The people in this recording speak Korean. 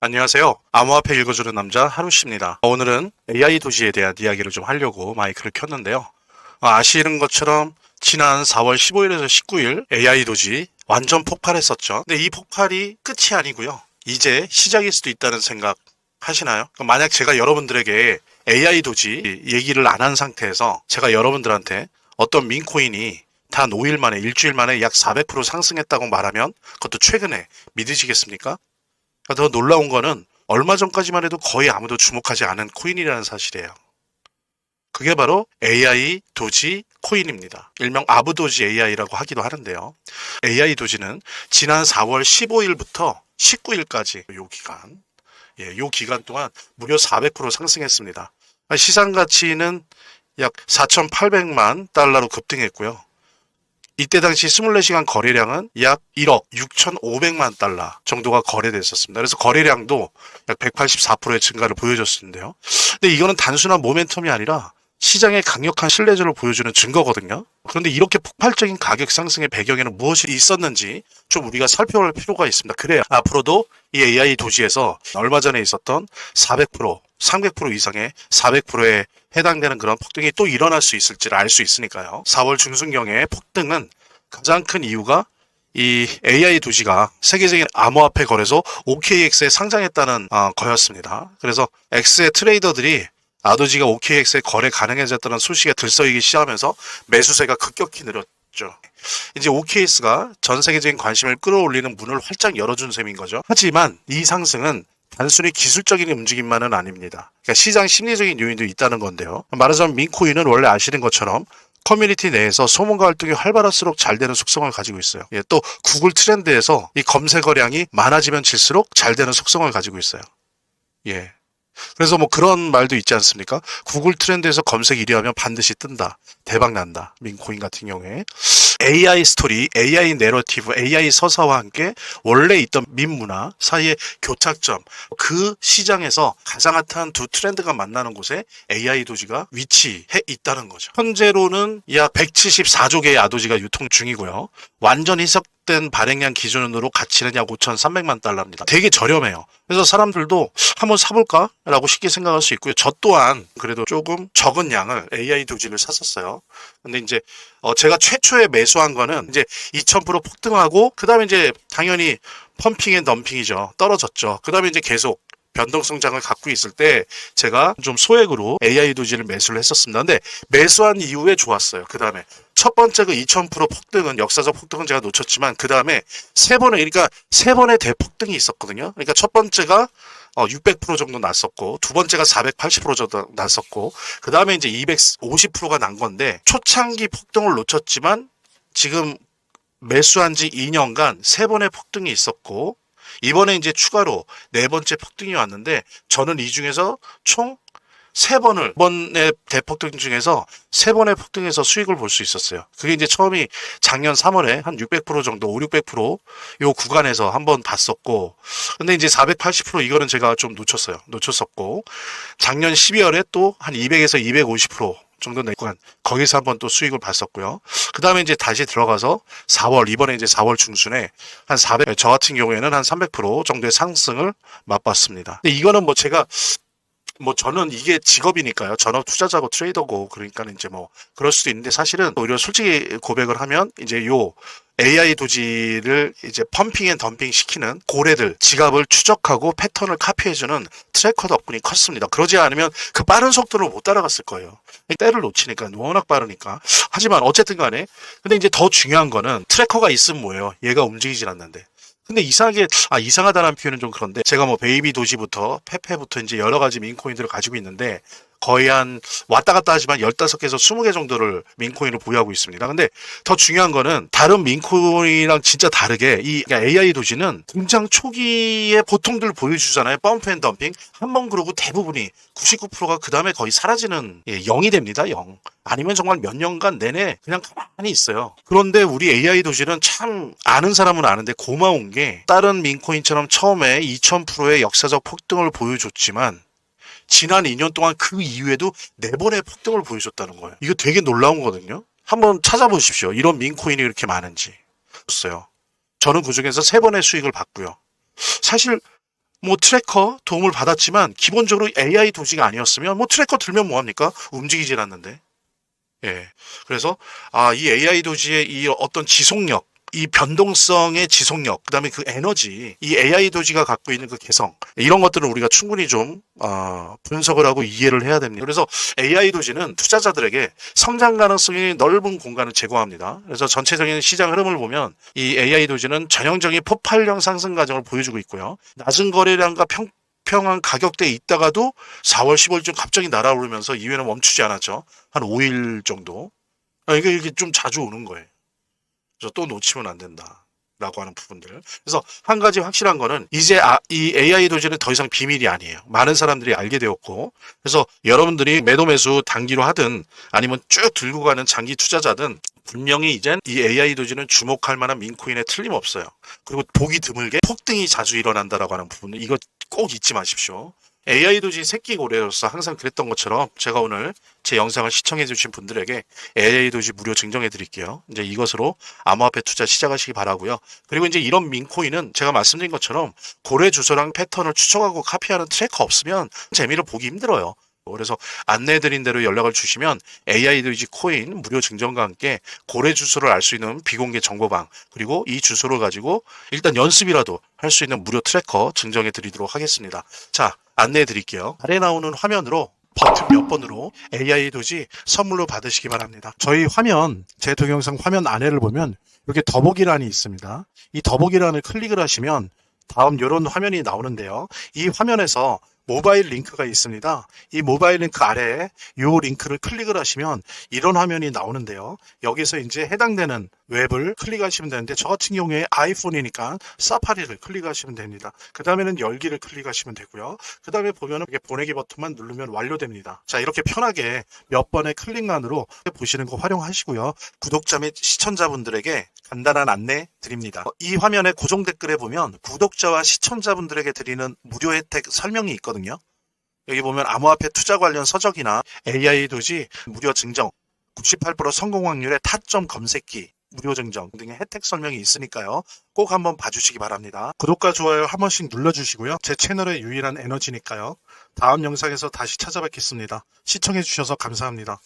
안녕하세요. 암호화폐 읽어주는 남자 하루씨입니다. 오늘은 AI 도시에 대한 이야기를 좀 하려고 마이크를 켰는데요. 아시는 것처럼 지난 4월 15일에서 19일 AI 도시 완전 폭발했었죠. 근데 이 폭발이 끝이 아니고요. 이제 시작일 수도 있다는 생각 하시나요? 만약 제가 여러분들에게 AI 도시 얘기를 안 한 상태에서 제가 여러분들한테 어떤 민코인이 단 5일 만에, 일주일 만에 약 400% 상승했다고 말하면 그것도 최근에 믿으시겠습니까? 더 놀라운 거는 얼마 전까지만 해도 거의 아무도 주목하지 않은 코인이라는 사실이에요. 그게 바로 AI 도지 코인입니다. 일명 아부도지 AI라고 하기도 하는데요. AI 도지는 지난 4월 15일부터 19일까지 요 기간 동안 무려 400% 상승했습니다. 시장 가치는 약 4,800만 달러로 급등했고요. 이때 당시 24시간 거래량은 약 1억 6,500만 달러 정도가 거래됐었습니다. 그래서 거래량도 약 184%의 증가를 보여줬었는데요. 근데 이거는 단순한 모멘텀이 아니라 시장의 강력한 신뢰도를 보여주는 증거거든요. 그런데 이렇게 폭발적인 가격 상승의 배경에는 무엇이 있었는지 좀 우리가 살펴볼 필요가 있습니다. 그래야 앞으로도 이 AI 도시에서 얼마 전에 있었던 400%, 300% 이상의 400%에 해당되는 그런 폭등이 또 일어날 수 있을지를 알 수 있으니까요. 4월 중순경의 폭등은 가장 큰 이유가 이 AI 도시가 세계적인 암호화폐 거래소 OKX에 상장했다는 거였습니다. 그래서 X의 트레이더들이 아도지가 OKX에 거래 가능해졌다는 소식에 들썩이기 시작하면서 매수세가 급격히 늘었죠. 이제 OKX가 전 세계적인 관심을 끌어올리는 문을 활짝 열어준 셈인 거죠. 하지만 이 상승은 단순히 기술적인 움직임만은 아닙니다. 그러니까 시장 심리적인 요인도 있다는 건데요. 말하자면 민코인은 원래 아시는 것처럼 커뮤니티 내에서 소문과 활동이 활발할수록 잘 되는 속성을 가지고 있어요. 또 구글 트렌드에서 이 검색어량이 많아지면 질수록 잘 되는 속성을 가지고 있어요. 예. 그래서 뭐 그런 말도 있지 않습니까? 구글 트렌드에서 검색 1위 하면 반드시 뜬다. 대박 난다. 민코인 같은 경우에. AI 스토리, AI 내러티브, AI 서사와 함께 원래 있던 민문화 사이의 교착점, 그 시장에서 가장 핫한 두 트렌드가 만나는 곳에 AI 도지가 위치해 있다는 거죠. 현재로는 약 174조 개의 아도지가 유통 중이고요. 완전 희석된 발행량 기준으로 가치는 약 5,300만 달러입니다. 되게 저렴해요. 그래서 사람들도 한번 사볼까라고 쉽게 생각할 수 있고요. 저 또한 그래도 조금 적은 양을 AI 도지를 샀었어요. 근데 이제 제가 최초에 매수한 거는 이제 2000% 폭등하고 그다음에 이제 당연히 펌핑 앤 덤핑이죠. 떨어졌죠. 그다음에 이제 계속 변동성장을 갖고 있을 때 제가 좀 소액으로 AI 도지를 매수를 했었습니다. 근데 매수한 이후에 좋았어요. 그다음에 첫 번째 그 2000% 폭등은 역사적 폭등은 제가 놓쳤지만 그다음에 그러니까 세 번의 대폭등이 있었거든요. 그러니까 첫 번째가 600% 정도 났었고 두 번째가 480% 정도 났었고 그 다음에 이제 250%가 난 건데 초창기 폭등을 놓쳤지만 지금 매수한 지 2년간 세 번의 폭등이 있었고 이번에 이제 추가로 네 번째 폭등이 왔는데 저는 이 중에서 총 이번에 대폭등 중에서 세 번의 폭등에서 수익을 볼 수 있었어요. 그게 이제 처음이 작년 3월에 한 600% 정도, 5, 600%요 구간에서 한번 봤었고, 근데 이제 480% 이거는 제가 좀 놓쳤었고, 작년 12월에 또 한 200에서 250% 정도 내 구간, 거기서 한번 또 수익을 봤었고요. 그 다음에 이제 다시 들어가서 이번에 이제 4월 중순에 한 400, 저 같은 경우에는 한 300% 정도의 상승을 맛봤습니다. 근데 이거는 저는 이게 직업이니까요. 전업 투자자고 트레이더고 그러니까는 이제 뭐 그럴 수도 있는데 사실은 오히려 솔직히 고백을 하면 이제 요 AI 도지를 이제 펌핑 앤 덤핑 시키는 고래들 지갑을 추적하고 패턴을 카피해주는 트래커 덕분이 컸습니다. 그러지 않으면 그 빠른 속도를 못 따라갔을 거예요. 때를 놓치니까 워낙 빠르니까. 하지만 어쨌든 간에 근데 이제 더 중요한 거는 트래커가 있으면 뭐예요? 얘가 움직이질 않는데. 근데 이상하다는 표현은 좀 그런데 제가 뭐 베이비 도시부터 페페부터 이제 여러 가지 민코인들을 가지고 있는데 거의 한 왔다 갔다 하지만 15개에서 20개 정도를 민코인을 보유하고 있습니다. 근데 더 중요한 거는 다른 민코인이랑 진짜 다르게 이 AI 도시는 등장 초기에 보통들 보여주잖아요. 펌프 앤 덤핑. 한번 그러고 대부분이 99%가 그 다음에 거의 사라지는 0이 됩니다. 0. 아니면 정말 몇 년간 내내 그냥 가만히 있어요. 그런데 우리 AI 도시는 참 아는 사람은 아는데 고마운 게 다른 민코인처럼 처음에 2000%의 역사적 폭등을 보여줬지만 지난 2년 동안 그 이후에도 4번의 폭등을 보여줬다는 거예요. 이거 되게 놀라운 거거든요. 한번 찾아보십시오. 이런 민코인이 이렇게 많은지. 저는 그 중에서 3번의 수익을 봤고요. 사실 뭐 트래커 도움을 받았지만 기본적으로 AI 도지가 아니었으면 뭐 트래커 들면 뭐합니까? 움직이질 않는데. 예. 그래서 이 AI 도지의 이 어떤 지속력, 이 변동성의 지속력, 그다음에 그 에너지, 이 AI 도지가 갖고 있는 그 개성, 이런 것들을 우리가 충분히 좀 분석을 하고 이해를 해야 됩니다. 그래서 AI 도지는 투자자들에게 성장 가능성이 넓은 공간을 제공합니다. 그래서 전체적인 시장 흐름을 보면 이 AI 도지는 전형적인 폭발형 상승 과정을 보여주고 있고요. 낮은 거래량과 평평한 가격대에 있다가도 4월 15일쯤 갑자기 날아오르면서 이후에는 멈추지 않았죠. 한 5일 정도. 이게 좀 자주 오는 거예요. 그래서 또 놓치면 안 된다. 라고 하는 부분들. 그래서 한 가지 확실한 거는 이제 이 AI 도지는 더 이상 비밀이 아니에요. 많은 사람들이 알게 되었고, 그래서 여러분들이 매도 매수 단기로 하든 아니면 쭉 들고 가는 장기 투자자든 분명히 이젠 이 AI 도지는 주목할 만한 민코인에 틀림없어요. 그리고 보기 드물게 폭등이 자주 일어난다라고 하는 부분을 이거 꼭 잊지 마십시오. AI 도지 새끼 고래로서 항상 그랬던 것처럼 제가 오늘 제 영상을 시청해 주신 분들에게 AI 도지 무료 증정해 드릴게요. 이제 이것으로 암호화폐 투자 시작하시기 바라고요. 그리고 이제 이런 민코인은 제가 말씀드린 것처럼 고래 주소랑 패턴을 추적하고 카피하는 트래커 없으면 재미를 보기 힘들어요. 그래서 안내해드린 대로 연락을 주시면 AI 도지 코인 무료 증정과 함께 고래 주소를 알 수 있는 비공개 정보방, 그리고 이 주소를 가지고 일단 연습이라도 할 수 있는 무료 트래커 증정해 드리도록 하겠습니다. 자, 안내해 드릴게요. 아래 나오는 화면으로 버튼 몇 번으로 AI 도지 선물로 받으시기 바랍니다. 저희 화면, 제 동영상 화면 안에를 보면 이렇게 더보기란이 있습니다. 이 더보기란을 클릭을 하시면 다음 이런 화면이 나오는데요. 이 화면에서 모바일 링크가 있습니다. 이 모바일 링크 아래에 이 링크를 클릭을 하시면 이런 화면이 나오는데요. 여기서 이제 해당되는 웹을 클릭하시면 되는데, 저 같은 경우에 아이폰이니까 사파리를 클릭하시면 됩니다. 그 다음에는 열기를 클릭하시면 되고요. 그 다음에 보면은 이렇게 보내기 버튼만 누르면 완료됩니다. 자, 이렇게 편하게 몇 번의 클릭만으로 보시는 거 활용하시고요. 구독자 및 시청자분들에게 간단한 안내 드립니다. 이 화면의 고정 댓글에 보면 구독자와 시청자분들에게 드리는 무료 혜택 설명이 있거든요. 여기 보면 암호화폐 투자 관련 서적이나 AI 도지 무료 증정, 98% 성공 확률의 타점 검색기 무료 증정 등의 혜택 설명이 있으니까요. 꼭 한번 봐주시기 바랍니다. 구독과 좋아요 한 번씩 눌러주시고요. 제 채널의 유일한 에너지니까요. 다음 영상에서 다시 찾아뵙겠습니다. 시청해주셔서 감사합니다.